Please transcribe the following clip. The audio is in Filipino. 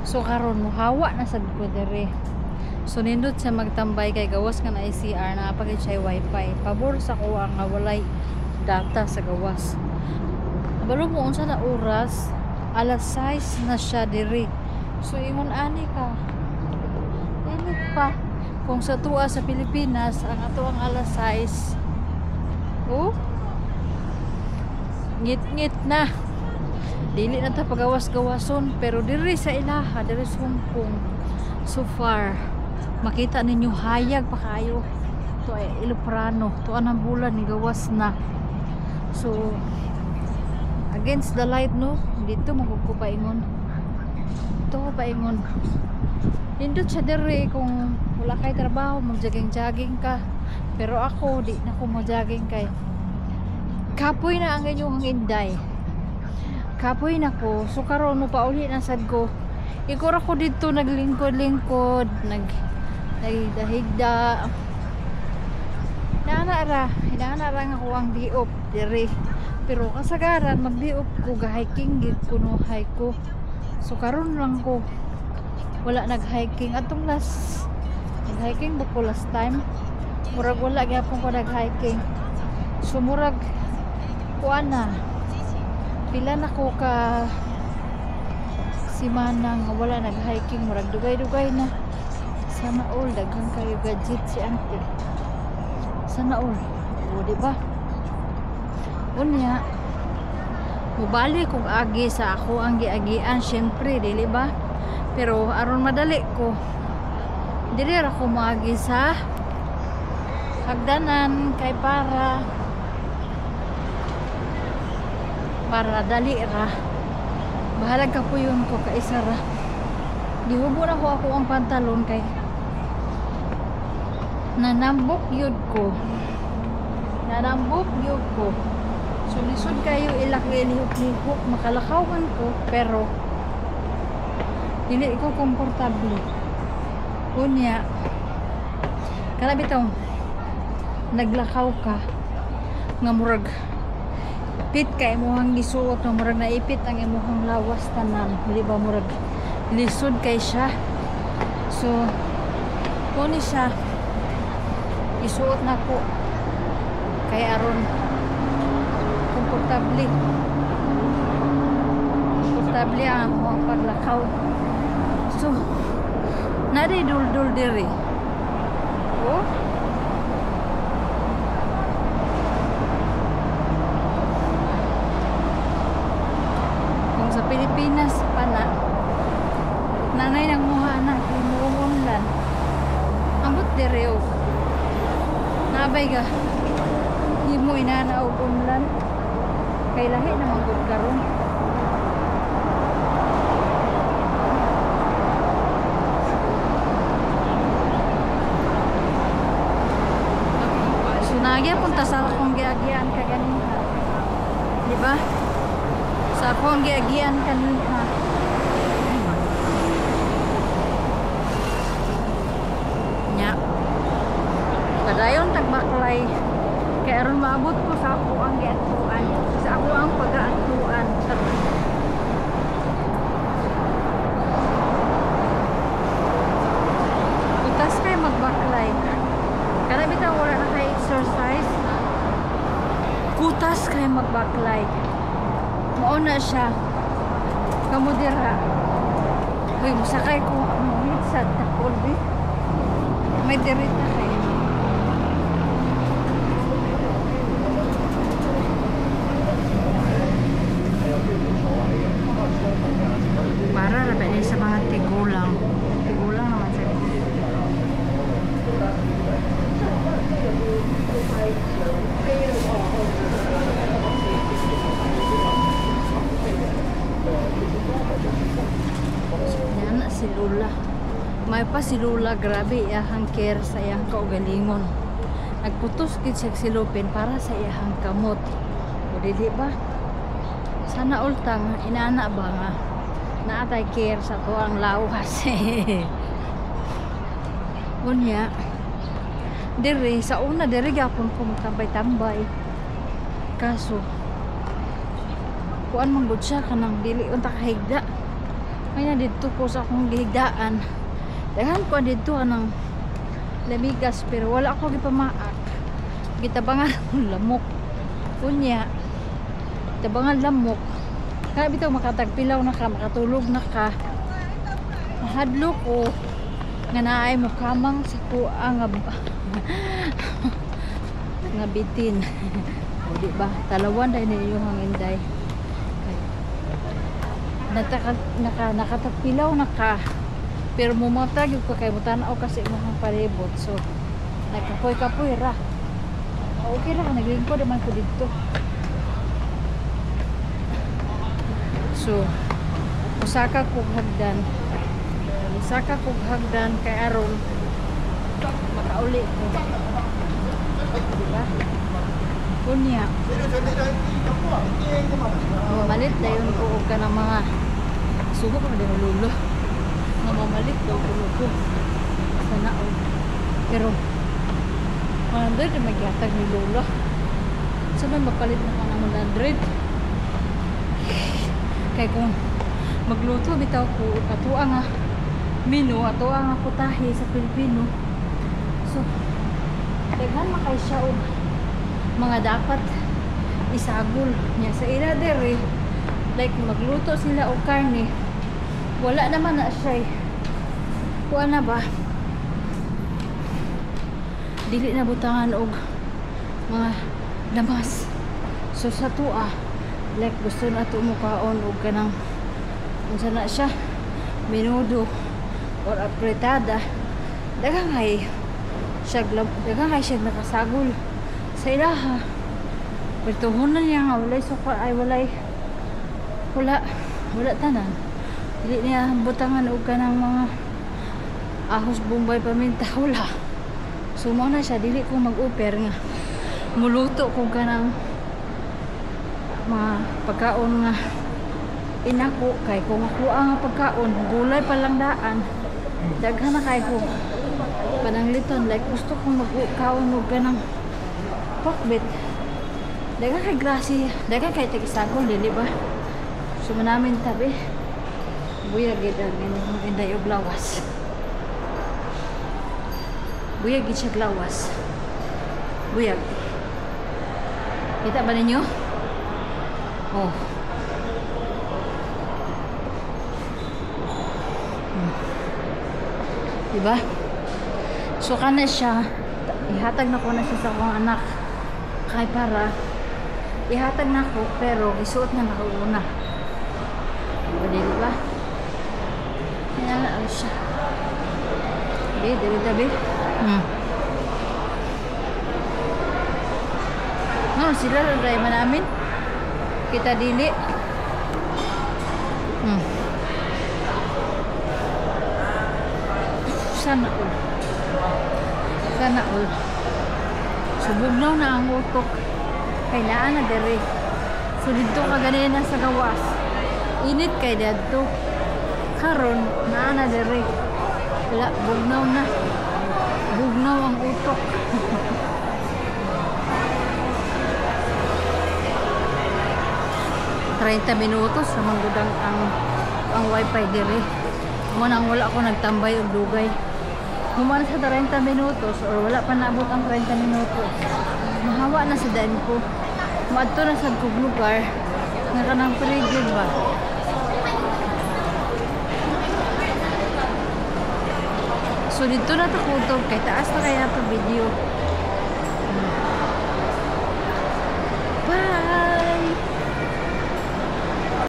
So karon muhawa na sad ko dere. So nindot siya magtambay kay gawas nga na ICR na pagit siya wifi. Pabor sa ko ang walay data sa gawas. Balo mo unsa na oras? Alas 6 na siya dere. So ingon ani ka. Init pa. Kung sa tuwa sa Pilipinas ang ato ang alas 6. Oh? Ngit-ngit na. Dili na ta pagawas-gawason pero diri sa ilaha, diri sa Hong Kong. So far, makita ninyo hayag pa kayo. To ay Iloprano, to anang bulan ni gawas na. So against the light no, dito magkukupaingon. Dito ko paingon. Nindot siya diri kung wala kay trabaho, mag-jogging-jogging ka. Pero ako, di na ko mag-jogging kay. Kapoy na ang inyong inday. Kapoy na ko. So karon mo pauli na sad ko. Ikura ko dito naglingkod-lingkod, nagdahigda. Inaana ra nga ko ang diop diri. Pero kasagaran magdiop ko ga-hiking gid kuno hike ko. So karon lang ko wala nag-hiking atong last nag-hiking ba ko last time. Murag wala gyapon ko nag-hiking. So murag kuan na pila na ko ka simanang wala nag-hiking, murag dugay-dugay na. Sana all daghang kayo gadget si auntie. Sana all. O di ba? Unya mubali kung agi sa ako ang giagian, syempre dili ba? Pero aron madali ko dili ra ko moagi sa hagdanan kay para dali ra. Bahalag ka po yun ko kaisa ra. Gihubo na ko ako ang pantalon kay nanambok yun ko. So lisod kayo ilak-ilihok makalakawan ko pero dili ko komportable. Unya kana bitaw naglakaw ka nga murag pit kay imong gisuot no, murag naipit ang imong lawas tanan, di ba? Murag lisod kay siya. So kuni siya isuot na ko kay aron komportable ang akong paglakaw. So nari dul-dul diri. Oh, sa Pilipinas pa na nanay nang muha na umuunlan ambot direo nabay ga di mo inana og unlan kay lahi naman gud karon. So nagya punta sa akong giagian kaganiha, di ba? Sa akong giagian kanina nya padayon tagbaklay kay aron maabot ko sa ako ang giatuan, sa ako ang pag-aatuan. Kutas kay magbaklay kana bitaw wala na kay exercise, kutas kay magbaklay. Mauna siya kamudira. Uy, musakay ko ang sad na kulbi. May dirit na kayo. Para na ba sa mga tigulang. Tigulang naman sa yan na si Lula. May pa si Lula, grabe iyahang care sa iyang kaugalingon. Nagputos gid siya silupin para sa iyahang kamot. O di ba? Sana ultang inana ba nga naatay care sa to ang lawas. Unya diri sa una diri gyapon ko magtambay-tambay. Kaso kuan man gud siya kanang dili unta kahigda. Kaya dito ko sa akong gihigdaan. Daghan ko dito anang lamigas pero wala ako gipamaak. Gitabangan ng lamok. Kunya, tabangan lamok. Kaya bitaw makatagpilaw na ka, makatulog na ka. Mahadlo ko nga naay mo kamang sa kuha nga bitin. O di ba? Talawan dahil na yung hanginday. Nakatagpilaw na ka. Pero mumatag yung kay mutanaw kasi mga palibot. So, nagkapoy-kapoy ra. Okay ra, naglingkod naman ko dito. So, usaka kog hagdan. Usaka kog hagdan kay aron makauli ko. Diba? Kunya. Mamalit na yun ko ka ng mga subo ko na lulo. Mamalit daw ko sa naon. Pero $100 na magyatag ni Lola. So may mapalit na mga 100. Kaya kung magluto bitaw ko katuwa nga menu ato nga putahe sa Pilipino. So daghan makay siya og mga dapat isagol niya sa ila dere. Like magluto sila og karne. Wala naman na siya. Kuha na ba? Dili na butangan og mga lamas. So sa tuwa like gusto na ito mukaon og kanang unsa na siya menudo or apretada daghang hay siya nakasagol sa ilaha pero hunan niya nga walay suka ay wala tanan dili niya butangan og kanang mga ahos bombay paminta wala. So mo na siya dili ko mag-offer nga muluto ko kanang mga pagkaon nga inako kay kung ako ang pagkaon gulay pa lang daan daghan na kay ko panangliton like gusto kong mag-kaon og kanang pakbet daghan kay grasi daghan kay tigisagol dili ba so manamin tabi buyag gid ang inday og lawas. Buyag gid siya lawas. Buyag. Kita ba ninyo? Oh. Diba? So kana siya ihatag na ko na siya sa akong anak. Kay para ihatag na ko pero isuot na nakauna. Diba? Kaya na siya. Dili tabi. No, sila ray man namin. Kita dili. Sana all. Sana all. Subugnaw na ang utok. Kailangan na dere. So dito ka ganina sa gawas. Init kay dadto. Karon naa na dere. Wala, bugnaw na. Bugnaw ang utok. $30 minutos sa manggudang ang wifi dire. Muna ang wala ako nagtambay og dugay. Human sa 30 minutos or wala pa naabot ang 30 minutos. Mahawa na sa daan ko. Maadto na sa kog lugar nga kanang frigid ba. So dito na to kutog kay taas na kaya to video.